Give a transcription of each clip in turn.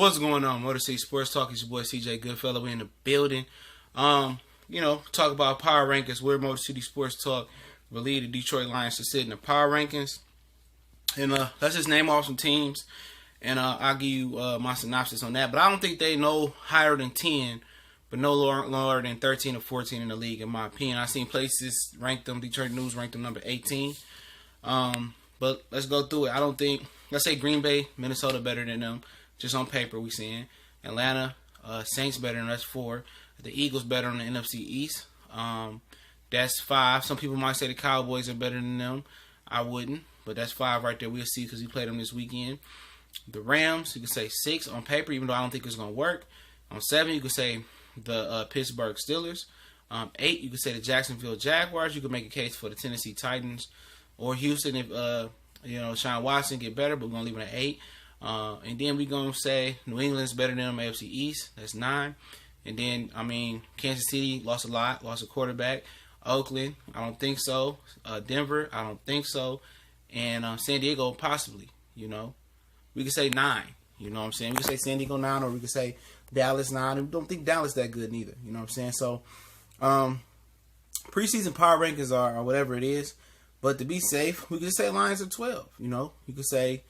What's going on, Motor City Sports Talk? It's your boy CJ Goodfellow. We in the building. Talk about power rankings. We're Motor City Sports Talk. We lead the Detroit Lions to sit in the power rankings. And let's just name off some teams, and I'll give you my synopsis on that. But I don't think they no higher than 10, but no lower than 13 or 14 in the league, in my opinion. I've seen places rank them. Detroit News ranked them number 18. But let's go through it. I don't think, let's say Green Bay, Minnesota better than them. Just on paper, we seeing. Atlanta, Saints better than us, 4. The Eagles better on the NFC East. That's 5. Some people might say the Cowboys are better than them. I wouldn't, but that's 5 right there. We'll see because we played them this weekend. The Rams, you can say 6 on paper, even though I don't think it's going to work. On 7, you can say the Pittsburgh Steelers. 8, you can say the Jacksonville Jaguars. You can make a case for the Tennessee Titans or Houston if Sean Watson get better, but we're going to leave it at 8. And then we're going to say New England's better than them, AFC East. That's 9. And then, Kansas City lost a lot, lost a quarterback. Oakland, I don't think so. Denver, I don't think so. And San Diego, possibly, We could say 9, you know what I'm saying? We could say San Diego 9, or we could say Dallas 9. We don't think Dallas that good neither, you know what I'm saying? So, preseason power rankings are whatever it is. But to be safe, we could just say Lions are 12, You could say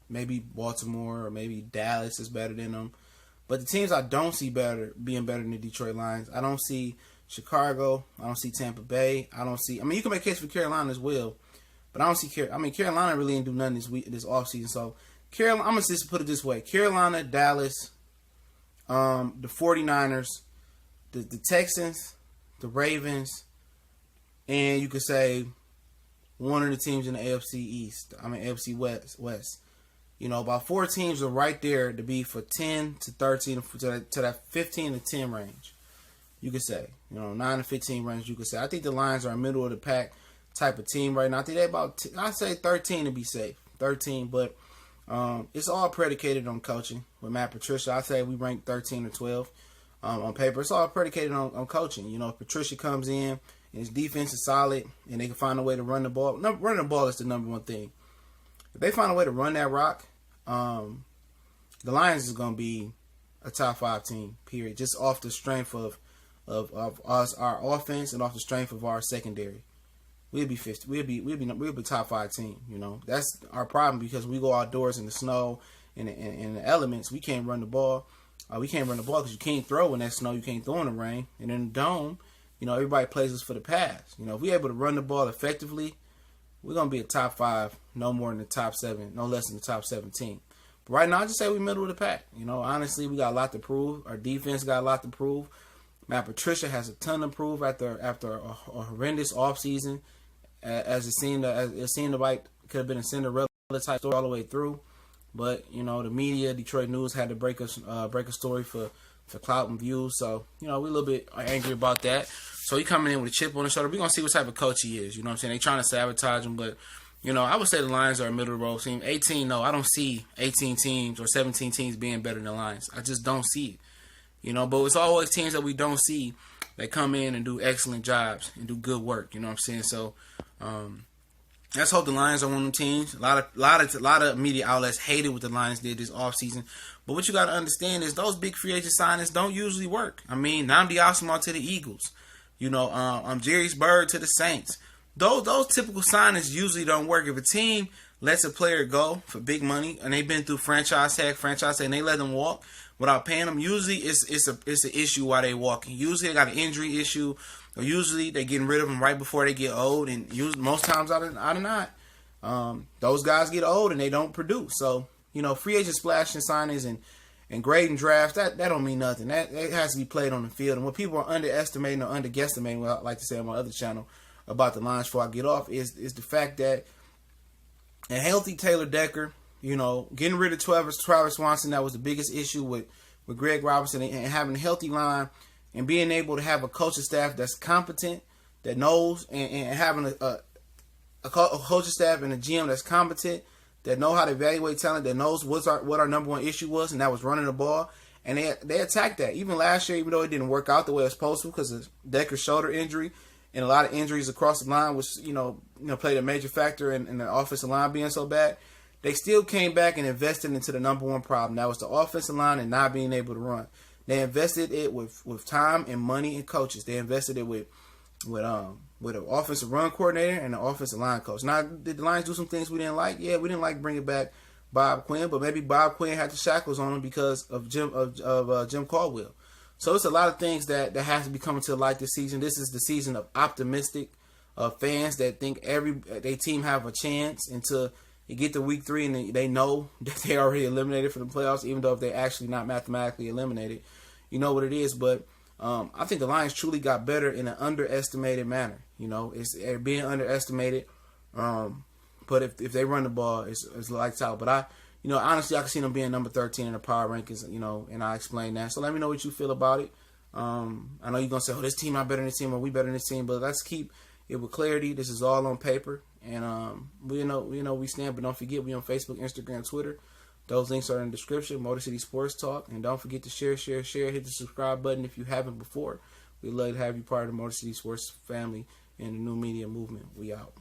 maybe Baltimore or maybe Dallas is better than them. But the teams I don't see being better than the Detroit Lions, I don't see Chicago. I don't see Tampa Bay. I don't see. You can make a case for Carolina as well, but I don't see Carolina really didn't do nothing this offseason. So Carolina, I'm gonna just put it this way: Carolina, Dallas, the 49ers, the Texans, the Ravens, and you could say one of the teams in the AFC East. AFC West. About 4 teams are right there to be for 10 to 13 to that 15 to 10 range. You could say, 9 to 15 range. You could say. I think the Lions are a middle of the pack type of team right now. I think they're about. I'd say 13 to be safe. 13, but it's all predicated on coaching with Matt Patricia. I say we rank 13 or 12 on paper. It's all predicated on coaching. If Patricia comes in and his defense is solid and they can find a way to run the ball. Running the ball is the number one thing. If they find a way to run that rock, the Lions is going to be a top 5 team, period. Just off the strength of us, our offense, and off the strength of our secondary. We'll be 50. We'll be top 5 team. That's our problem because we go outdoors in the snow and in the elements. We can't run the ball. We can't run the ball because you can't throw in that snow. You can't throw in the rain. And in the dome, everybody plays us for the pass. If we're able to run the ball effectively, we're going to be a top 5, no more than the top 7, no less than the top 17. But right now, I just say we're middle of the pack. Honestly, we got a lot to prove. Our defense got a lot to prove. Matt Patricia has a ton to prove after a horrendous offseason, as it seemed like it could have been a Cinderella type story all the way through. But, the media, Detroit News, had to break a story for clout and views. So, we're a little bit angry about that. So he coming in with a chip on his shoulder. We're going to see what type of coach he is. You know what I'm saying? They trying to sabotage him. But, I would say the Lions are a middle of the road team. 18, no. I don't see 18 teams or 17 teams being better than the Lions. I just don't see it. But it's always teams that we don't see that come in and do excellent jobs and do good work. You know what I'm saying? So, let's hope the Lions are one of them teams. A lot of media outlets hated what the Lions did this offseason. But what you got to understand is those big free agent signings don't usually work. Nnamdi Asomugha to the Eagles. Jerry's Bird to the Saints. Those typical signings usually don't work. If a team lets a player go for big money and they've been through franchise tag, and they let them walk without paying them, usually it's an issue while they walking. Usually they got an injury issue, or usually they getting rid of them right before they get old. And most times out of not, those guys get old and they don't produce. So free agent splashing signings and grading drafts, that don't mean nothing. That has to be played on the field. And what people are underestimating or underguesstimating, what I like to say on my other channel about the Lions before I get off, is the fact that a healthy Taylor Decker, getting rid of Travis Swanson, that was the biggest issue with Greg Robinson, and having a healthy line and being able to have a coaching staff that's competent, that knows, and having a coaching staff and a GM that's competent, that know how to evaluate talent, that knows what our number one issue was, and that was running the ball. And they attacked that. Even last year, even though it didn't work out the way it was supposed to because of Decker's shoulder injury and a lot of injuries across the line, which, played a major factor in the offensive line being so bad, they still came back and invested into the number one problem. That was the offensive line and not being able to run. They invested it with time and money and coaches. They invested it with an offensive run coordinator and an offensive line coach. Now, did the Lions do some things we didn't like? Yeah, we didn't like bringing back Bob Quinn, but maybe Bob Quinn had the shackles on him because of Jim Caldwell. So it's a lot of things that has to be coming to light this season. This is the season of optimistic fans that think their team have a chance until you get to week 3 and they know that they already eliminated from the playoffs, even though if they're actually not mathematically eliminated. You know what it is, but I think the Lions truly got better in an underestimated manner. You know, they're being underestimated. But if they run the ball, it's lights out. But honestly, I can see them being number 13 in the power rankings, and I explained that. So let me know what you feel about it. I know you're going to say, oh, this team not better than this team, or we better than this team. But let's keep it with clarity. This is all on paper. And we stand, but don't forget, we on Facebook, Instagram, Twitter. Those links are in the description. Motor City Sports Talk. And don't forget to share. Hit the subscribe button if you haven't before. We'd love to have you part of the Motor City Sports family and the new media movement. We out.